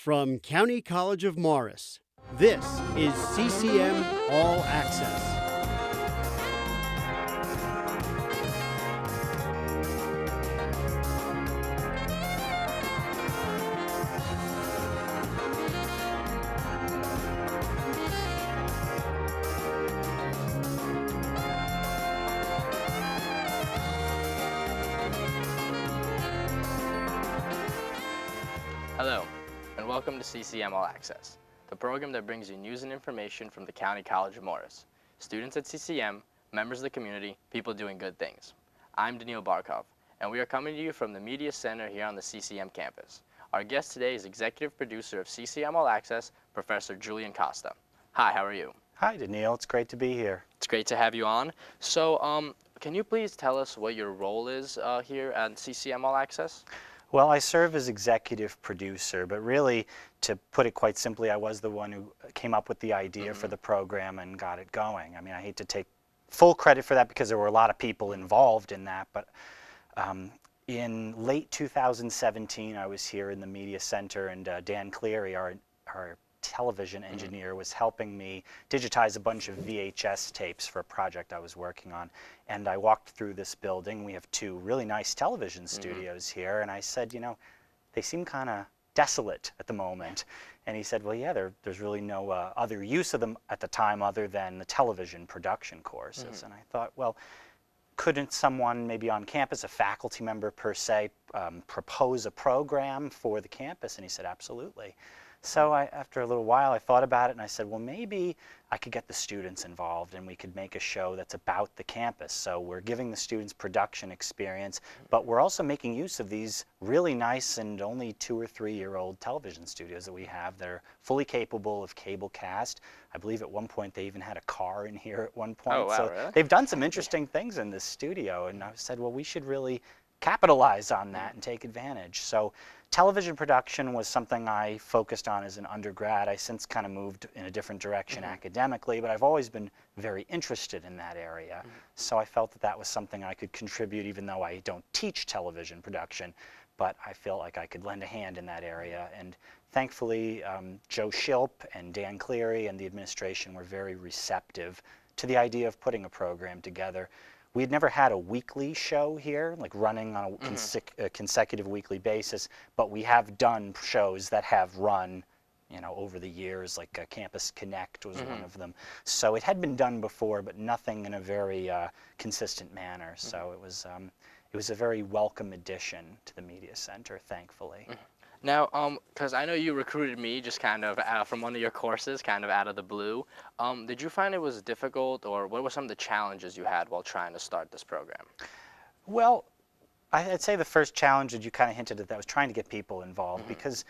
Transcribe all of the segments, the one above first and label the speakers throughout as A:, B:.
A: From County College of Morris, this is CCM All Access.
B: Hello, and welcome to CCM All Access, the program that brings you news and information from the County College of Morris. Students at CCM, members of the community, people doing good things. I'm Daniil Barkov, and we are coming to you from the Media Center here on the CCM campus. Our guest today is Executive Producer of CCM All Access, Professor Julian Costa. Hi, how are you?
C: Hi, Daniil. It's great to be here.
B: It's great to have you on. So, can you please tell us what your role is here at CCM All Access?
C: Well, I serve as executive producer, but really, to put it quite simply, I was the one who came up with the idea for the program and got it going. I mean, I hate to take full credit for that because there were a lot of people involved in that, but in late 2017, I was here in the Media Center, and Dan Cleary, our television engineer, was helping me digitize a bunch of VHS tapes for a project I was working on. And I walked through this building. We have two really nice television studios here, and I said, you know, they seem kind of desolate at the moment. And he said, well, yeah, there's really no other use of them at the time other than the television production courses. And I thought, well, couldn't someone maybe on campus, a faculty member per se, propose a program for the campus? And he said, absolutely. So after a little while, I thought about it, and I said, well, maybe I could get the students involved, and we could make a show that's about the campus. So we're giving the students production experience, but we're also making use of these really nice and only 2 or 3 year old television studios that we have that are fully capable of cable cast. I believe at one point they even had a car in here at one point.
B: Oh, wow,
C: so
B: really?
C: they've done some interesting things in this studio, and I said, well, we should really capitalize on that and take advantage. So television production was something I focused on as an undergrad. I since kind of moved in a different direction academically, but I've always been very interested in that area. So I felt that that was something I could contribute, even though I don't teach television production, but I feel like I could lend a hand in that area. And thankfully, Joe Shilp and Dan Cleary and the administration were very receptive to the idea of putting a program together. We had never had a weekly show here, like running on a consecutive weekly basis, but we have done shows that have run, you know, over the years, like Campus Connect was one of them. So it had been done before, but nothing in a very consistent manner. So it was a very welcome addition to the Media Center, thankfully.
B: Now, because I know you recruited me just kind of from one of your courses, kind of out of the blue. Did you find it was difficult, or what were some of the challenges you had while trying to start this program?
C: Well, I'd say the first challenge that you kind of hinted at that was trying to get people involved, because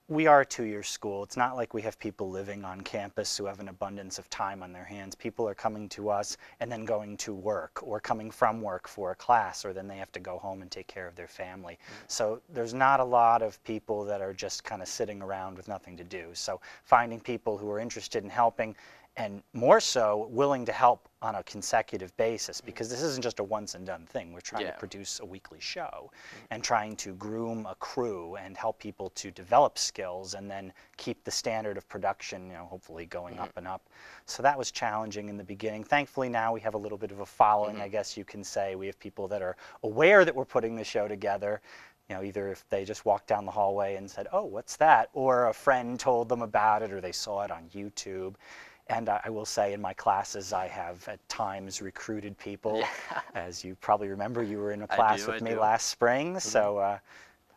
C: we are a 2-year school. It's not like we have people living on campus who have an abundance of time on their hands. People are coming to us and then going to work, or coming from work for a class, or then they have to go home and take care of their family. So there's not a lot of people that are just kind of sitting around with nothing to do. So finding people who are interested in helping, and more so willing to help on a consecutive basis, because this isn't just a once and done thing. We're trying to produce a weekly show and trying to groom a crew and help people to develop skills and then keep the standard of production, you know, hopefully going up and up. So that was challenging in the beginning. Thankfully now we have a little bit of a following, I guess you can say. We have people that are aware that we're putting the show together. You know, either if they just walked down the hallway and said, oh, what's that? Or a friend told them about it, or they saw it on YouTube. And I will say in my classes, I have at times recruited people. As you probably remember, you were in a class with me last spring, so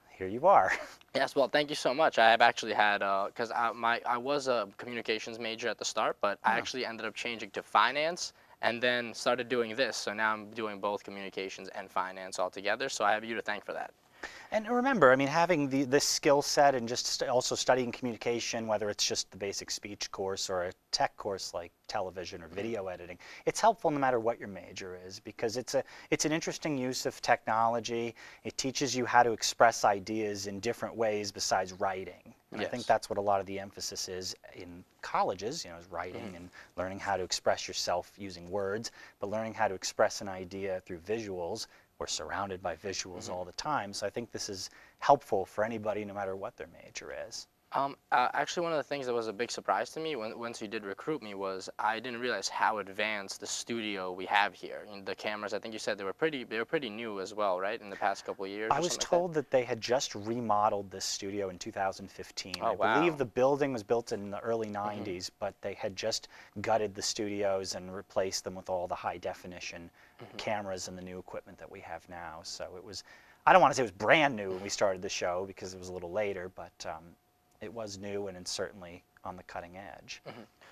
C: here you are.
B: Yes, well, thank you so much. I have actually had, because I was a communications major at the start, but I actually ended up changing to finance and then started doing this. So now I'm doing both communications and finance all together, so I have you to thank for that.
C: And remember, I mean, having this skill set and just also studying communication, whether it's just the basic speech course or a tech course like television or video editing, it's helpful no matter what your major is, because it's an interesting use of technology. It teaches you how to express ideas in different ways besides writing. And I think that's what a lot of the emphasis is in colleges, you know, is writing and learning how to express yourself using words, but learning how to express an idea through visuals. We're surrounded by visuals all the time, so I think this is helpful for anybody no matter what their major is.
B: Actually, one of the things that was a big surprise to me once you did recruit me was I didn't realize how advanced the studio we have here. And the cameras, I think you said they were pretty new as well, right? In the past couple of years
C: I
B: or
C: was
B: something like
C: told that they had just remodeled this studio in 2015.
B: that. Oh,
C: I believe
B: wow.
C: the building was built in the early
B: Hmm.
C: 90s, but they had just gutted the studios and replaced them with all the high definition cameras and the new equipment that we have now. So it was, I don't want to say it was brand new when we started the show because it was a little later, but it was new and it's certainly on the cutting edge.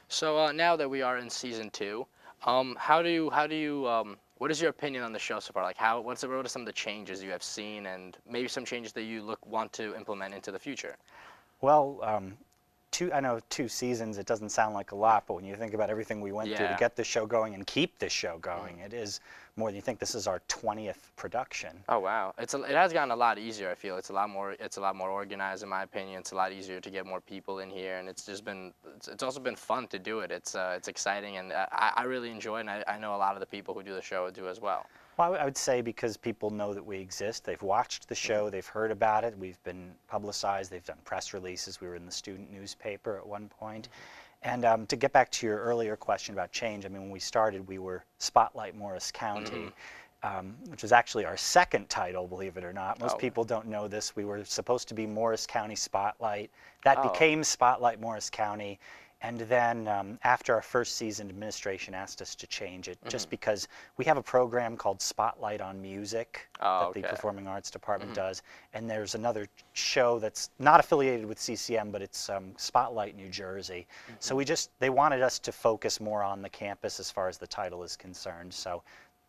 B: So now that we are in season 2, what is your opinion on the show so far? Like, what are some of the changes you have seen, and maybe some changes that you want to implement into the future?
C: Well, I know 2 seasons, it doesn't sound like a lot, but when you think about everything we went through to
B: Yeah.
C: get this show going and keep this show going, it is more than you think. This is our 20th production.
B: Oh wow, it has gotten a lot easier. I feel it's a lot more organized in my opinion. It's a lot easier to get more people in here, and it's also been fun to do it. It's exciting, and I really enjoy it. And I know a lot of the people who do the show do as well.
C: Well, I would say because people know that we exist, they've watched the show, they've heard about it, we've been publicized, they've done press releases, we were in the student newspaper at one point. And to get back to your earlier question about change, I mean, when we started, we were Spotlight Morris County, which was actually our second title, believe it or not. Most
B: Oh.
C: people don't know this. We were supposed to be Morris County Spotlight. That
B: Oh.
C: became Spotlight Morris County. And then after our first season, administration asked us to change it just because we have a program called Spotlight on Music
B: Oh,
C: that the
B: okay.
C: Performing Arts Department does. And there's another show that's not affiliated with CCM, but it's Spotlight New Jersey. So they wanted us to focus more on the campus as far as the title is concerned. So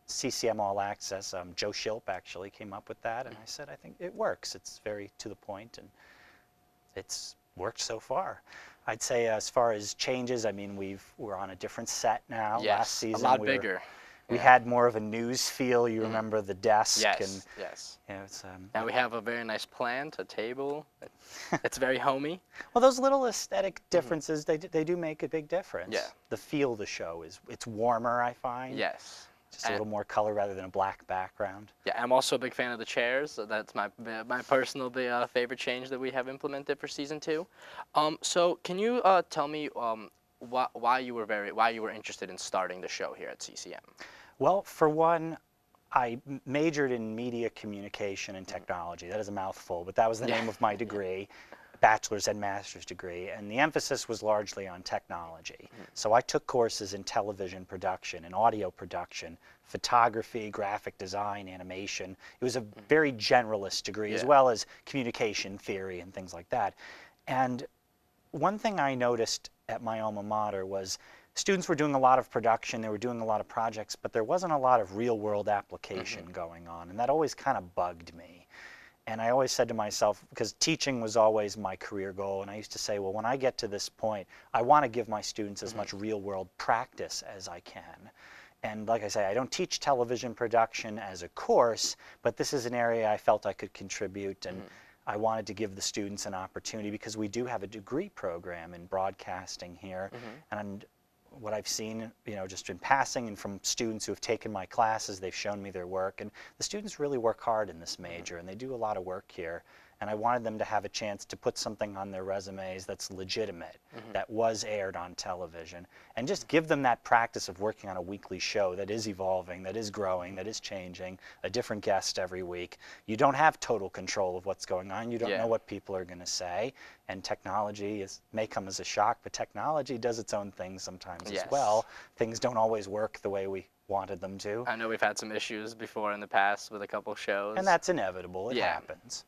C: CCM All Access, Joe Shilp actually came up with that. And I said, I think it works. It's very to the point, and it's worked so far. I'd say as far as changes, I mean, we're on a different set now.
B: Yes,
C: Last season,
B: a lot bigger.
C: we
B: Yeah.
C: had more of a news feel. You remember the desk,
B: Yes,
C: and
B: yes.
C: you know, it's
B: Now we have a very nice plant, a table. It's very homey.
C: well, those little aesthetic differences, they do make a big difference.
B: Yeah.
C: The feel of the show it's warmer, I find.
B: Yes.
C: Just a little more color rather than a black background.
B: Yeah, I'm also a big fan of the chairs. So that's my personal favorite change that we have implemented for season 2. So can you tell me why you were interested in starting the show here at CCM?
C: Well, for one, I majored in media communication and technology. That is a mouthful, but that was the name of my degree, bachelor's and master's degree, and the emphasis was largely on technology. So I took courses in television production and audio production, photography, graphic design, animation. It was a very generalist degree, as well as communication theory and things like that. And one thing I noticed at my alma mater was students were doing a lot of production, they were doing a lot of projects, but there wasn't a lot of real-world application going on, and that always kind of bugged me. And I always said to myself, because teaching was always my career goal, and I used to say, well, when I get to this point, I want to give my students as much real-world practice as I can. And like I say, I don't teach television production as a course, but this is an area I felt I could contribute, and I wanted to give the students an opportunity because we do have a degree program in broadcasting here. And what I've seen, you know, just in passing and from students who have taken my classes, they've shown me their work. And the students really work hard in this major, and they do a lot of work here. And I wanted them to have a chance to put something on their resumes that's legitimate, that was aired on television, and just give them that practice of working on a weekly show that is evolving, that is growing, that is changing, a different guest every week. You don't have total control of what's going on. You don't know what people are going to say. And technology may come as a shock, but technology does its own thing sometimes as well. Things don't always work the way we wanted them to.
B: I know we've had some issues before in the past with a couple shows.
C: And that's inevitable. It happens.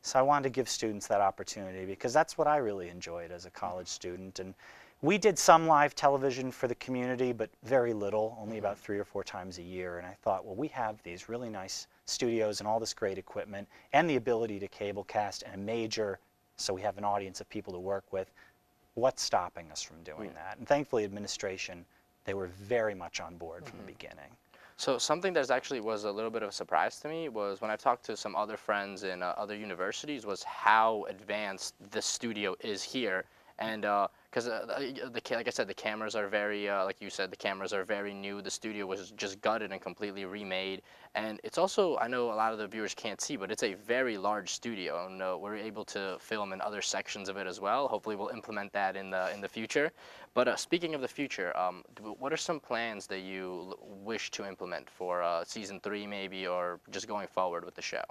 C: So I wanted to give students that opportunity because that's what I really enjoyed as a college student. And we did some live television for the community, but very little, only about 3 or 4 times a year. And I thought, well, we have these really nice studios and all this great equipment and the ability to cablecast and a major, so we have an audience of people to work with. What's stopping us from doing that? And thankfully, administration, they were very much on board from the beginning.
B: So something that actually was a little bit of a surprise to me was when I talked to some other friends in other universities was how advanced the studio is here. And Because like I said, the cameras are very, like you said, the cameras are very new. The studio was just gutted and completely remade. And it's also, I know a lot of the viewers can't see, but it's a very large studio, and we're able to film in other sections of it as well. Hopefully we'll implement that in the future. But speaking of the future, what are some plans that you wish to implement for season 3 maybe, or just going forward with the show?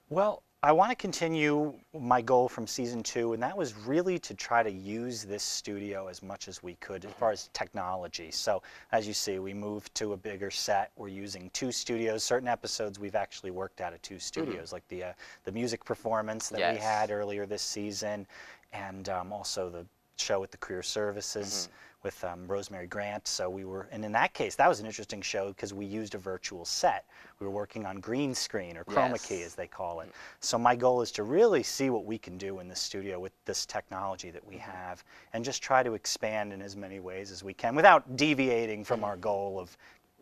C: Well, I want to continue my goal from season 2, and that was really to try to use this studio as much as we could as far as technology. So as you see, we moved to a bigger set. We're using 2 studios. Certain episodes we've actually worked out of 2 studios, like the music performance that we had earlier this season, and also the show with the career services with Rosemary Grant. So we were, and in that case, that was an interesting show because we used a virtual set. We were working on green screen, or chroma key as they call it. So my goal is to really see what we can do in the studio with this technology that we have, and just try to expand in as many ways as we can without deviating from our goal of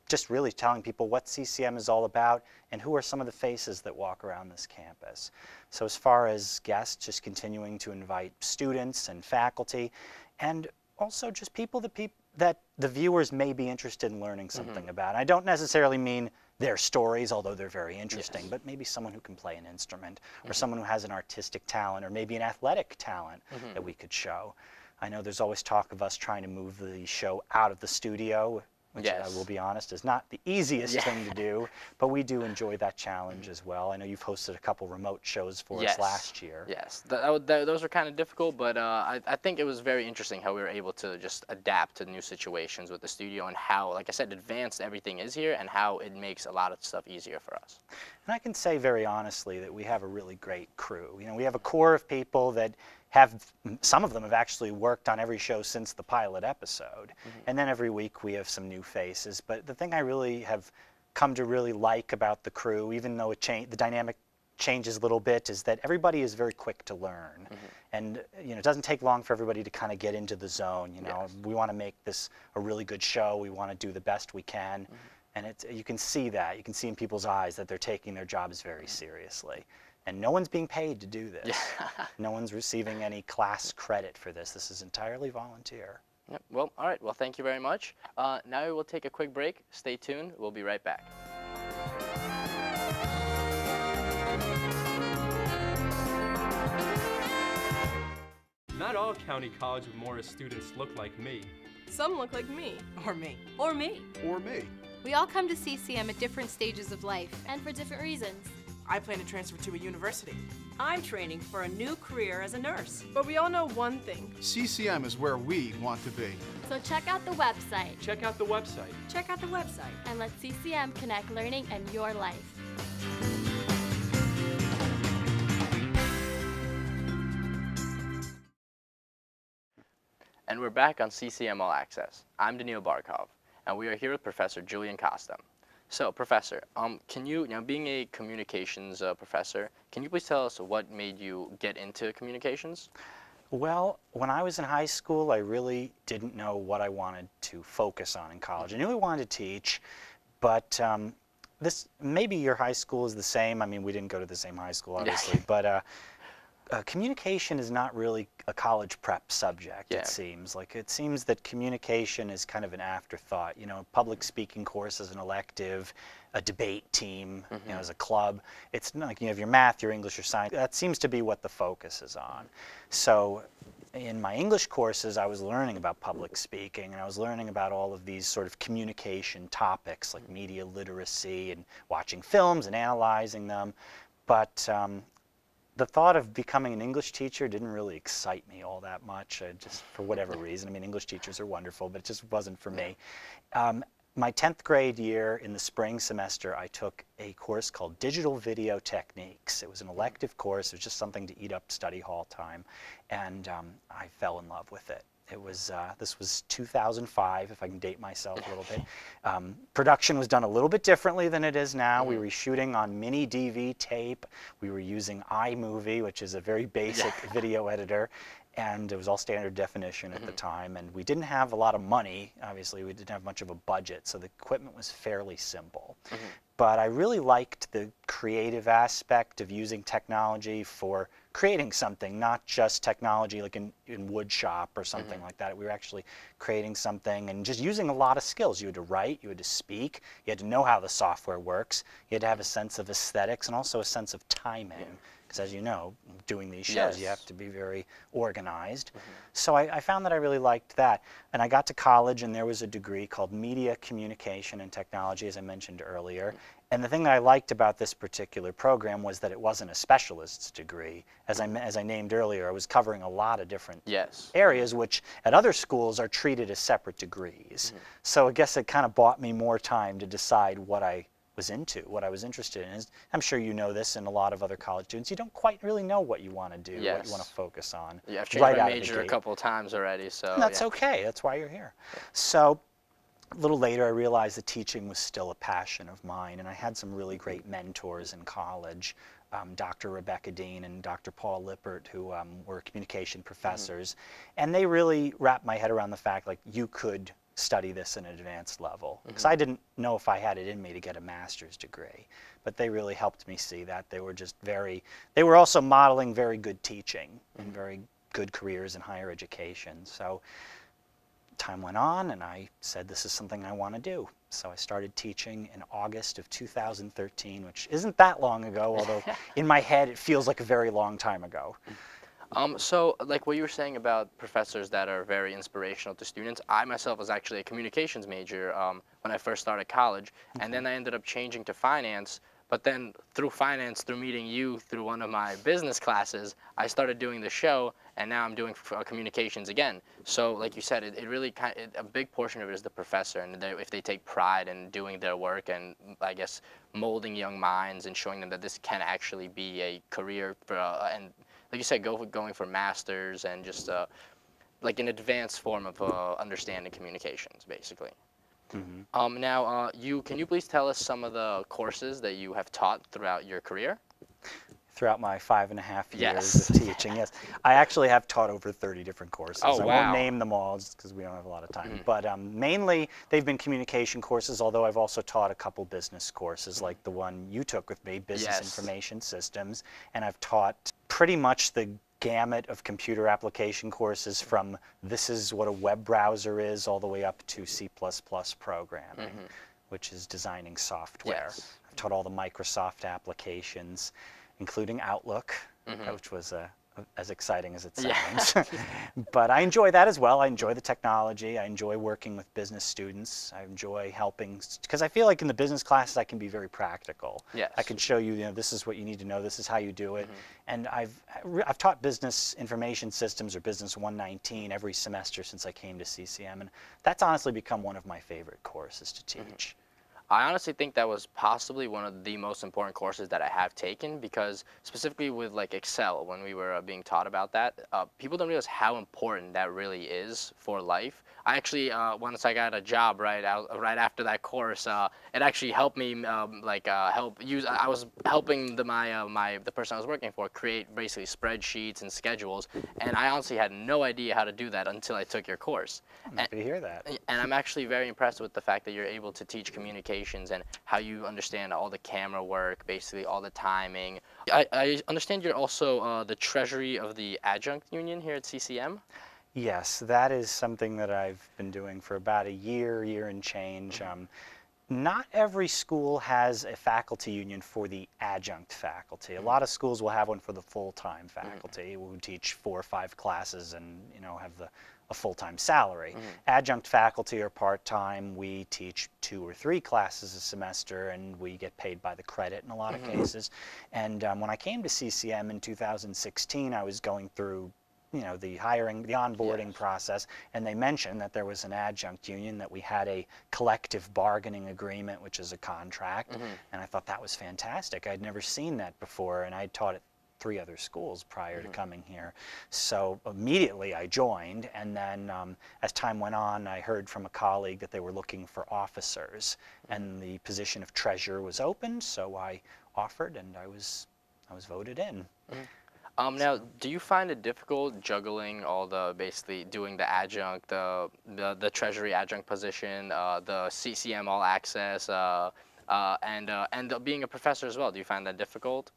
C: just really telling people what CCM is all about and who are some of the faces that walk around this campus. So as far as guests, just continuing to invite students and faculty, and also just people that the viewers may be interested in learning something about. I don't necessarily mean their stories, although they're very interesting, but maybe someone who can play an instrument, or someone who has an artistic talent, or maybe an athletic talent that we could show. I know there's always talk of us trying to move the show out of the studio, which I will be honest is not the easiest thing to do, but we do enjoy that challenge as well. I know you've hosted a couple remote shows for us last year.
B: Yes, those were kind of difficult, but I think it was very interesting how we were able to just adapt to new situations with the studio, and how, like I said, advanced everything is here, and how it makes a lot of stuff easier for us.
C: And I can say very honestly that we have a really great crew. You know, we have a core of people that some of them have actually worked on every show since the pilot episode. And then every week we have some new faces. But the thing I really have come to really like about the crew, even though the dynamic changes a little bit, is that everybody is very quick to learn. And you know, it doesn't take long for everybody to kind of get into the zone. You know, we want to make this a really good show. We want to do the best we can. And you can see that. You can see in people's eyes that they're taking their jobs very seriously. And no one's being paid to do this. No one's receiving any class credit for this. This is entirely volunteer.
B: Yep. Well, all right. Well, thank you very much. Now we'll take a quick break. Stay tuned. We'll be right back.
D: Not all County College of Morris students look like me.
E: Some look like me.
F: Or me. Or me.
G: Or me.
H: We all come to CCM at different stages of life.
I: And for different reasons.
F: I plan to transfer to a university.
E: I'm training for a new career as a nurse.
G: But we all know one thing. CCM is where we want to be.
I: So check out the website.
D: Check out the website.
E: Check out the website.
I: And let CCM connect learning and your life.
B: And we're back on CCM All Access. I'm Daniil Barkov, and we are here with Professor Julian Costa. So, Professor, can you, being a communications professor, can you please tell us what made you get into communications?
C: Well, when I was in high school, I really didn't know what I wanted to focus on in college. I knew I wanted to teach, but maybe your high school is the same. I mean, we didn't go to the same high school, obviously, but communication is not really a college prep subject, it seems. Like, it seems that communication is kind of an afterthought. You know, public speaking course as an elective, a debate team, you know, as a club. It's not like you have your math, your English, your science. That seems to be what the focus is on. So in my English courses, I was learning about public speaking, and I was learning about all of these sort of communication topics, like media literacy and watching films and analyzing them. But the thought of becoming an English teacher didn't really excite me all that much, just for whatever reason. I mean, English teachers are wonderful, but it just wasn't for me. My 10th grade year, in the spring semester, I took a course called Digital Video Techniques. It was an elective course. It was just something to eat up study hall time, and I fell in love with it. It was, this was 2005, if I can date myself a little bit. Production was done a little bit differently than it is now. We were shooting on mini DV tape. We were using iMovie, which is a very basic video editor. and it was all standard definition at the time, and we didn't have a lot of money. Obviously, we didn't have much of a budget, so the equipment was fairly simple. But I really liked the creative aspect of using technology for creating something, not just technology like in wood shop or something like that. We were actually creating something and just using a lot of skills. You had to write, you had to speak, you had to know how the software works, you had to have a sense of aesthetics and also a sense of timing. Because as you know, doing these shows, you have to be very organized. So I found that I really liked that. And I got to college and there was a degree called Media Communication and Technology, as I mentioned earlier. And the thing that I liked about this particular program was that it wasn't a specialist's degree. As I named earlier, I was covering a lot of different areas, which at other schools are treated as separate degrees. So I guess it kind of bought me more time to decide what I was into, what I was interested in. I'm sure you know this, and a lot of other college students, you don't quite really know what you want to do, what you want to focus on.
B: Yeah, I've changed my major a couple times already, so
C: and that's okay. That's why you're here. So a little later, I realized that teaching was still a passion of mine, and I had some really great mentors in college, Dr. Rebecca Dean and Dr. Paul Lippert, who were communication professors, and they really wrapped my head around the fact, like, you could study this at an advanced level. Because I didn't know if I had it in me to get a master's degree, but they really helped me see that. They were just they were also modeling very good teaching and very good careers in higher education. So time went on and I said, this is something I want to do. So I started teaching in August of 2013, which isn't that long ago, although in my head it feels like a very long time ago.
B: So, like what you were saying about professors that are very inspirational to students, I myself was actually a communications major when I first started college, and then I ended up changing to finance. But then through finance, through meeting you, through one of my business classes, I started doing the show, and now I'm doing communications again. So, like you said, it really a big portion of it is the professor, and if they take pride in doing their work and I guess molding young minds and showing them that this can actually be a career for and like you said, going for masters and just like an advanced form of understanding communications, basically. Now, can you please tell us some of the courses that you have taught throughout your career?
C: Throughout my 5.5 years of teaching, yes. I actually have taught over 30 different courses.
B: Oh, wow.
C: I won't name them all just because we don't have a lot of time. But mainly, they've been communication courses, although I've also taught a couple business courses, like the one you took with me, Business Information Systems. And I've taught pretty much the gamut of computer application courses from this is what a web browser is all the way up to C++ programming, which is designing software. I've taught all the Microsoft applications, including Outlook, which was as exciting as it sounds. But I enjoy that as well. I enjoy the technology. I enjoy working with business students. I enjoy helping, because I feel like in the business classes I can be very practical. I can show you, this is what you need to know, this is how you do it. And I've taught Business Information Systems, or Business 119, every semester since I came to CCM, and that's honestly become one of my favorite courses to teach.
B: I honestly think that was possibly one of the most important courses that I have taken, because specifically with like Excel, when we were being taught about that, people don't realize how important that really is for life. I actually, once I got a job right after that course, it actually helped me I was helping the person I was working for create basically spreadsheets and schedules, and I honestly had no idea how to do that until I took your course.
C: I'm happy to hear that.
B: And I'm actually very impressed with the fact that you're able to teach communications and how you understand all the camera work, basically all the timing. I understand you're also the treasury of the adjunct union here at CCM.
C: Yes, that is something that I've been doing for about a year and change. Not every school has a faculty union for the adjunct faculty. A lot of schools will have one for the full-time faculty who teach 4 or 5 classes and have a full-time salary. Adjunct faculty are part-time. We teach 2 or 3 classes a semester, and we get paid by the credit in a lot of cases. And when I came to CCM in 2016, I was going through the hiring, the onboarding process, and they mentioned that there was an adjunct union, that we had a collective bargaining agreement, which is a contract, and I thought that was fantastic. I'd never seen that before, and I'd taught at 3 other schools prior to coming here. So immediately I joined, and then as time went on, I heard from a colleague that they were looking for officers, and the position of treasurer was open, so I offered, and I was voted in.
B: Now, do you find it difficult juggling all the basically doing the adjunct, the Treasury adjunct position, the CCM All Access, and being a professor as well? Do you find that difficult?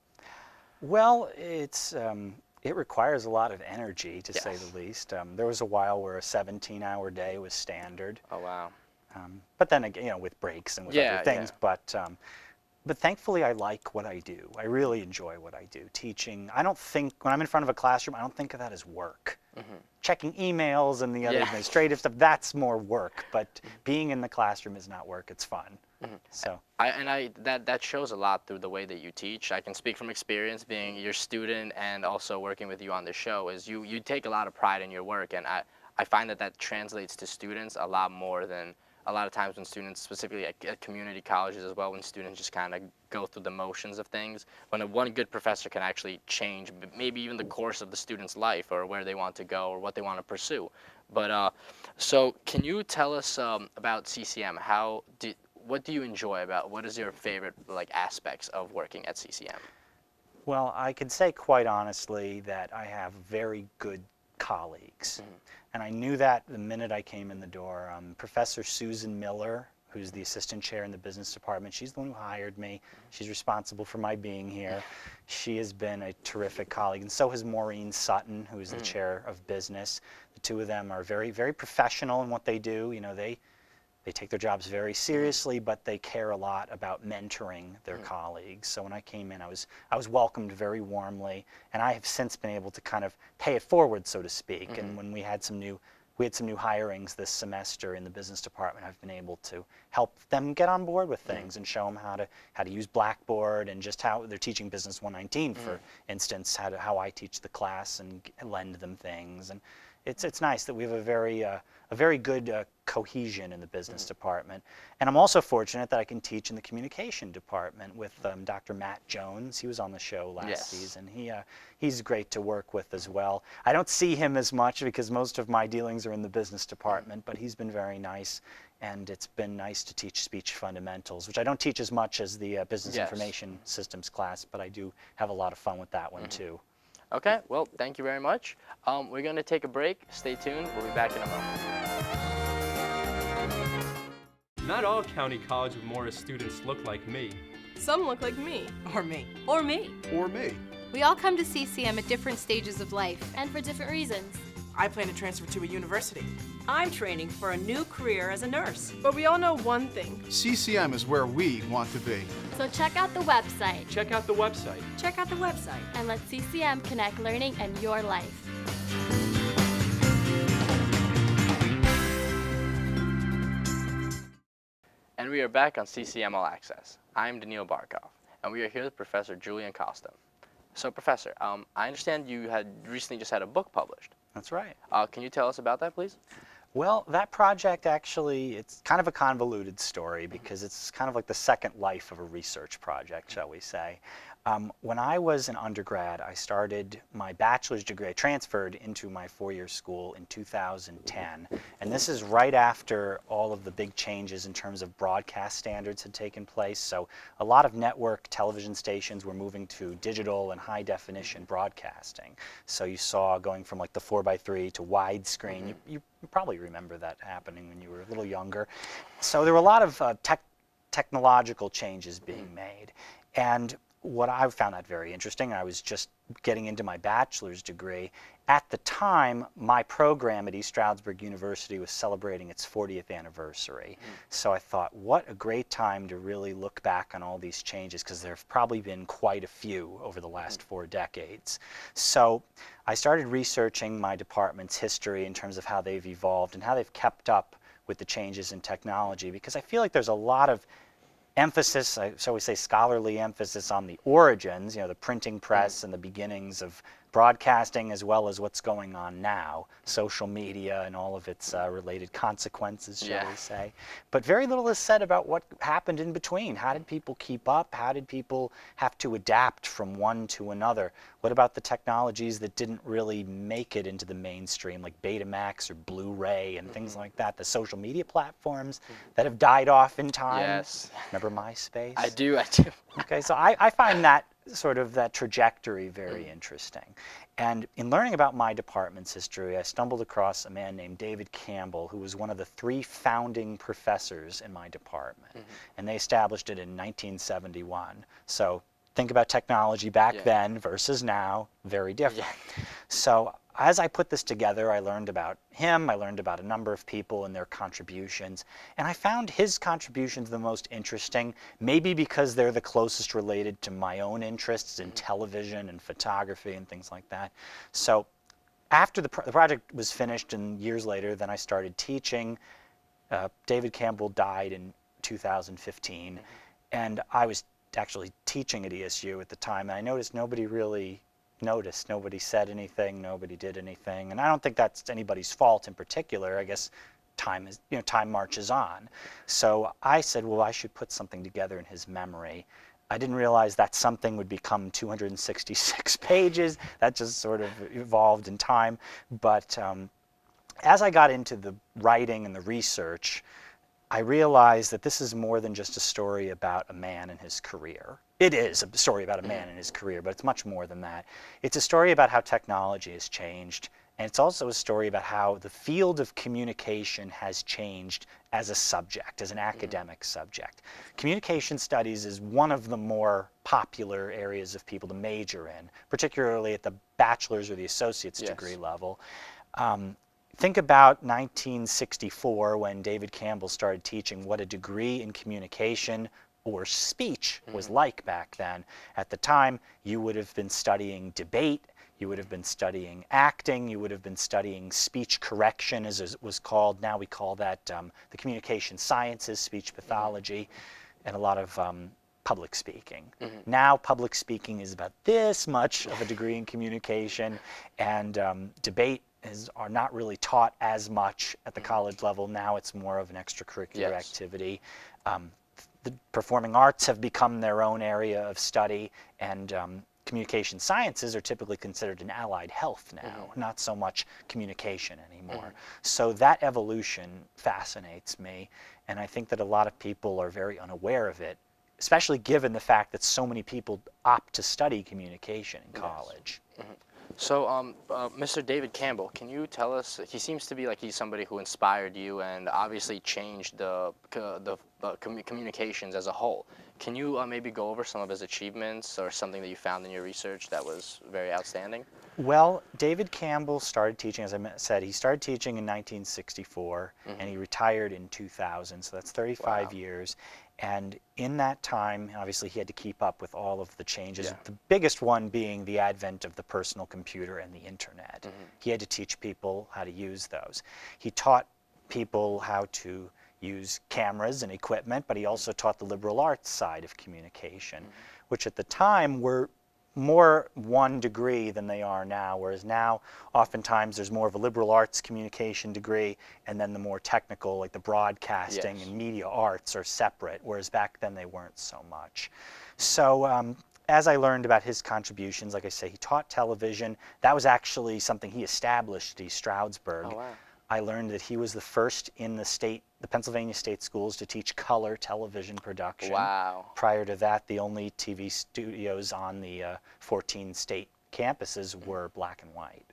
C: Well, it requires a lot of energy, to say
B: Yes.
C: the least. There was a while where a 17-hour day was standard.
B: Oh wow.
C: But then again, with breaks and with
B: Yeah,
C: other things.
B: yeah.
C: But thankfully, I like what I do. I really enjoy what I do. Teaching, I don't think, when I'm in front of a classroom, I don't think of that as work. Checking emails and the other
B: Yeah.
C: administrative stuff, that's more work. But being in the classroom is not work, it's fun. So.
B: That shows a lot through the way that you teach. I can speak from experience, being your student and also working with you on the show. Is you take a lot of pride in your work, and I find that translates to students a lot more than a lot of times when students, specifically at community colleges as well, when students just kind of go through the motions of things. When one good professor can actually change maybe even the course of the student's life, or where they want to go, or what they want to pursue. But so can you tell us about CCM? What do you enjoy about, what is your favorite aspects of working at CCM?
C: Well, I could say quite honestly that I have very good colleagues. And I knew that the minute I came in the door. Professor Susan Miller, who's the assistant chair in the business department, she's the one who hired me. She's responsible for my being here. She has been a terrific colleague, and so has Maureen Sutton, who is the chair of business. The two of them are very, very professional in what they do. They take their jobs very seriously, but they care a lot about mentoring their colleagues. So when I came in, I was welcomed very warmly, and I have since been able to kind of pay it forward, so to speak. And when we had some new hirings this semester in the business department, I've been able to help them get on board with things and show them how to use Blackboard, and just how they're teaching Business 119, for instance, how I teach the class and lend them things. And it's nice that we have a very good cohesion in the business department. And I'm also fortunate that I can teach in the communication department with Dr. Matt Jones. He was on the show last season. He's great to work with as well. I don't see him as much because most of my dealings are in the business department, but he's been very nice. And it's been nice to teach speech fundamentals, which I don't teach as much as the business information systems class, but I do have a lot of fun with that one too.
B: Okay, well, thank you very much. We're going to take a break. Stay tuned. We'll be back in a moment.
D: Not all County College of Morris students look like me.
E: Some look like me.
F: Or me.
E: Or me.
G: Or me.
H: We all come to CCM at different stages of life.
I: And for different reasons.
F: I plan to transfer to a university.
E: I'm training for a new career as a nurse.
F: But we all know one thing.
G: CCM is where we want to be.
I: So check out the website.
D: Check out the website.
E: Check out the website.
I: And let CCM connect learning and your life.
B: And we are back on CCM All Access. I'm Daniil Barkov, and we are here with Professor Julian Costa. So, Professor, I understand you had recently just had a book published.
C: That's right.
B: Can you tell us about that, please?
C: Well, that project actually, it's kind of a convoluted story because it's kind of like the second life of a research project, shall we say. When I was an undergrad, I started my bachelor's degree. I transferred into my four-year school in 2010. And this is right after all of the big changes in terms of broadcast standards had taken place. So a lot of network television stations were moving to digital and high-definition broadcasting. So you saw going from like the 4x3 to widescreen. You probably remember that happening when you were a little younger. So there were a lot of technological changes being made. And what I found that very interesting. I was just getting into my bachelor's degree. At the time, my program at East Stroudsburg University was celebrating its 40th anniversary. So I thought, what a great time to really look back on all these changes, because there have probably been quite a few over the last 4 decades. So I started researching my department's history in terms of how they've evolved and how they've kept up with the changes in technology, because I feel like there's a lot of emphasis, shall we say scholarly emphasis, on the origins, the printing press and the beginnings of broadcasting, as well as what's going on now, social media and all of its related consequences, shall we say. But very little is said about what happened in between. How did people keep up? How did people have to adapt from one to another? What about the technologies that didn't really make it into the mainstream, like Betamax or Blu-ray and things like that? The social media platforms that have died off in time.
B: Yes.
C: Remember MySpace?
B: I do.
C: Okay, so I find that sort of that trajectory very interesting. And in learning about my department's history, I stumbled across a man named David Campbell, who was one of the 3 founding professors in my department. And they established it in 1971. So think about technology back then versus now, very different. So as I put this together, I learned about him, I learned about a number of people and their contributions, and I found his contributions the most interesting, maybe because they're the closest related to my own interests in television and photography and things like that. So after the project was finished and years later, then I started teaching. David Campbell died in 2015, and I was actually teaching at ESU at the time, and I noticed nobody really noticed. Nobody said anything, nobody did anything, and I don't think that's anybody's fault in particular. I guess time marches on. So I said, well, I should put something together in his memory. I didn't realize that something would become 266 pages. That just sort of evolved in time. But as I got into the writing and the research, I realized that this is more than just a story about a man and his career. It is a story about a man and his career, but it's much more than that. It's a story about how technology has changed, and it's also a story about how the field of communication has changed as a subject, as an academic subject. Communication studies is one of the more popular areas of people to major in, particularly at the bachelor's or the associate's degree level. Think about 1964 when David Campbell started teaching what a degree in communication or speech was like back then. At the time, you would have been studying debate, you would have been studying acting, you would have been studying speech correction, as it was called. Now we call that the communication sciences, speech pathology, and a lot of public speaking. Now public speaking is about this much of a degree in communication, and debate are not really taught as much at the college level. Now it's more of an extracurricular activity. The performing arts have become their own area of study, and communication sciences are typically considered an allied health now, not so much communication anymore. So that evolution fascinates me, and I think that a lot of people are very unaware of it, especially given the fact that so many people opt to study communication in college.
B: So, Mr. David Campbell, can you tell us, he seems to be like he's somebody who inspired you and obviously changed the communications as a whole. Can you maybe go over some of his achievements or something that you found in your research that was very outstanding?
C: Well, David Campbell started teaching, as I said, he started teaching in 1964, and he retired in 2000, so that's 35 years. And in that time, obviously, he had to keep up with all of the changes, the biggest one being the advent of the personal computer and the internet. He had to teach people how to use those. He taught people how to use cameras and equipment, but he also taught the liberal arts side of communication, which at the time were more one degree than they are now, whereas now oftentimes there's more of a liberal arts communication degree, and then the more technical, like the broadcasting and media arts, are separate, whereas back then they weren't so much. So as I learned about his contributions, like I say, he taught television. That was actually something he established at Stroudsburg.
B: Oh, wow.
C: I learned that he was the first in the Pennsylvania state schools to teach color television production.
B: Wow.
C: Prior to that, the only TV studios on the 14 state campuses were black and white.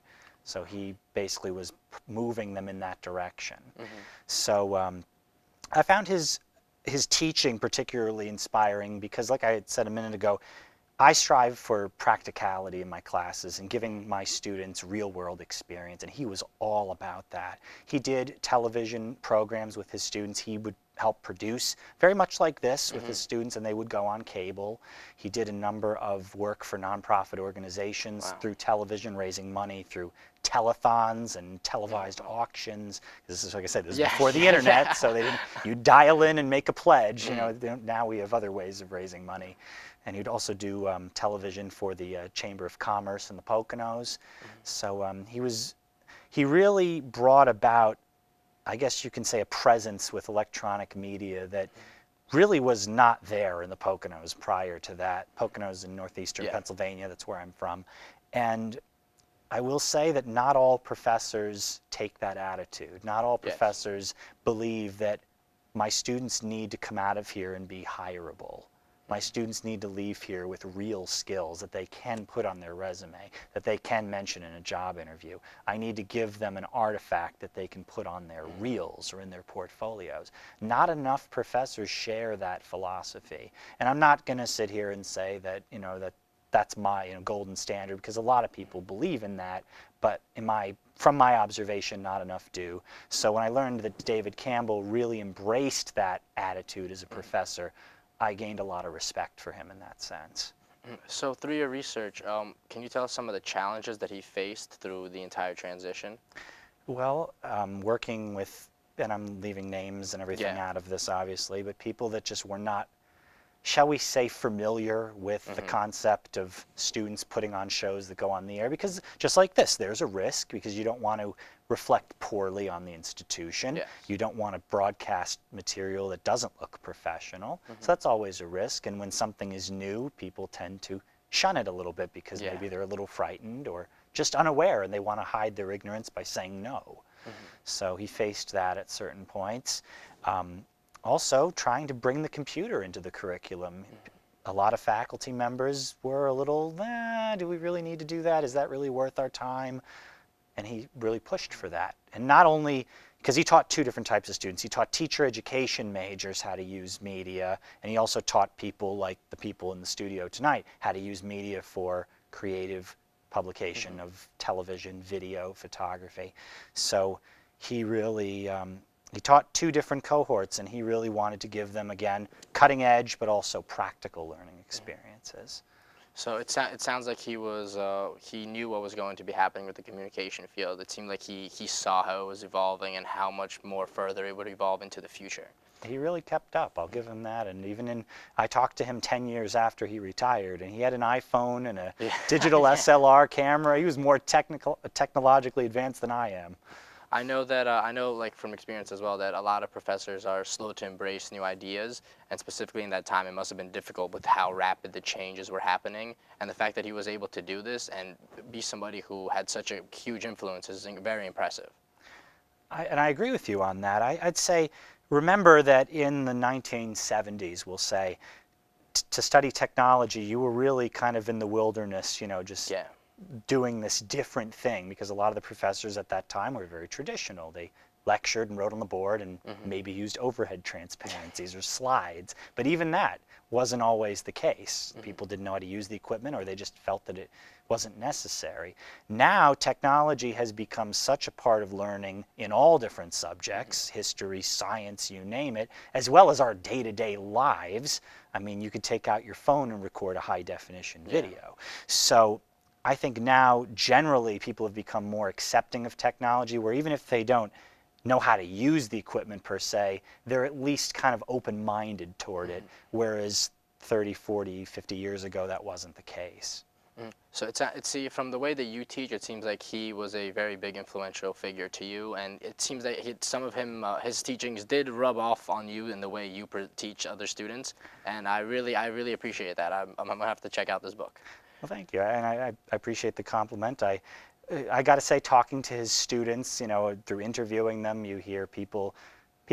C: So he basically was moving them in that direction. So I found his teaching particularly inspiring because, like I had said a minute ago, I strive for practicality in my classes and giving my students real-world experience, and he was all about that. He did television programs with his students. He would help produce, very much like this, with his students, and they would go on cable. He did a number of work for nonprofit organizations through television, raising money through telethons and televised auctions. This is, like I said, this is before the internet, so they didn't, you dial in and make a pledge. You know, now we have other ways of raising money. And he'd also do television for the Chamber of Commerce in the Poconos. So he really brought about, I guess you can say, a presence with electronic media that really was not there in the Poconos prior to that. Poconos in northeastern Pennsylvania, that's where I'm from. And I will say that not all professors take that attitude. Not all professors believe that my students need to come out of here and be hireable. My students need to leave here with real skills that they can put on their resume, that they can mention in a job interview. I need to give them an artifact that they can put on their reels or in their portfolios. Not enough professors share that philosophy. And I'm not going to sit here and say that, that's my golden standard, because a lot of people believe in that, but from my observation, not enough do. So when I learned that David Campbell really embraced that attitude as a professor, I gained a lot of respect for him in that sense.
B: So through your research, can you tell us some of the challenges that he faced through the entire transition?
C: Well, working with, and I'm leaving names and everything out of this obviously, but people that just were not, shall we say, familiar with the concept of students putting on shows that go on the air, because just like this, there's a risk, because you don't want to reflect poorly on the institution.
B: Yes.
C: You don't want to broadcast material that doesn't look professional. So that's always a risk. And when something is new, people tend to shun it a little bit because maybe they're a little frightened or just unaware, and they want to hide their ignorance by saying no. So he faced that at certain points. Also, trying to bring the computer into the curriculum. A lot of faculty members were a little, do we really need to do that? Is that really worth our time? And he really pushed for that. And not only, because he taught two different types of students. He taught teacher education majors how to use media, and he also taught people like the people in the studio tonight how to use media for creative publication of television, video, photography. So he really, he taught two different cohorts, and he really wanted to give them, again, cutting edge, but also practical learning experiences.
B: So it sounds like he knew what was going to be happening with the communication field. It seemed like he saw how it was evolving and how much more further it would evolve into the future.
C: He really kept up, I'll give him that. And I talked to him 10 years after he retired, and he had an iPhone and a digital SLR camera. He was more technologically advanced than I am.
B: I know that like from experience as well, that a lot of professors are slow to embrace new ideas, and specifically in that time it must have been difficult with how rapid the changes were happening, and the fact that he was able to do this and be somebody who had such a huge influence is very impressive.
C: And I agree with you on that. I'd say, remember that in the 1970s, we'll say, to study technology, you were really kind of in the wilderness, just doing this different thing, because a lot of the professors at that time were very traditional. They lectured and wrote on the board and maybe used overhead transparencies or slides. But even that wasn't always the case. People didn't know how to use the equipment, or they just felt that it wasn't necessary. Now technology has become such a part of learning in all different subjects, history, science, you name it, as well as our day-to-day lives. I mean, you could take out your phone and record a high-definition video. So I think now generally people have become more accepting of technology, where even if they don't know how to use the equipment per se, they're at least kind of open-minded toward it, whereas 30, 40, 50 years ago that wasn't the case.
B: So see, from the way that you teach, it seems like he was a very big influential figure to you, and it seems that some of his teachings did rub off on you in the way you teach other students, and I really appreciate that. I'm gonna have to check out this book.
C: Well, thank you, and I appreciate the compliment. I got to say, talking to his students, through interviewing them, you hear people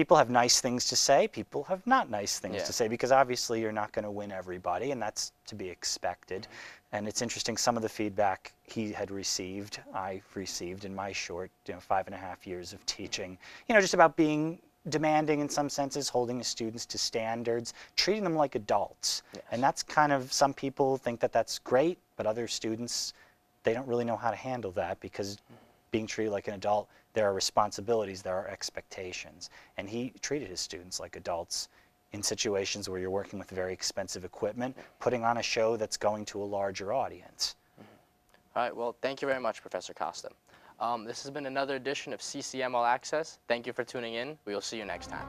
C: have nice things to say, people have not nice things to say, because obviously you're not going to win everybody, and that's to be expected. And it's interesting, some of the feedback he had received, I've received in my short 5.5 years of teaching, just about being demanding in some senses, holding the students to standards, treating them like adults. And that's kind of, some people think that that's great, but other students, they don't really know how to handle that, because being treated like an adult, there are responsibilities, there are expectations. And he treated his students like adults in situations where you're working with very expensive equipment, putting on a show that's going to a larger audience.
B: All right, well, thank you very much, Professor Costa. This has been another edition of CCM All Access. Thank you for tuning in. We will see you next time.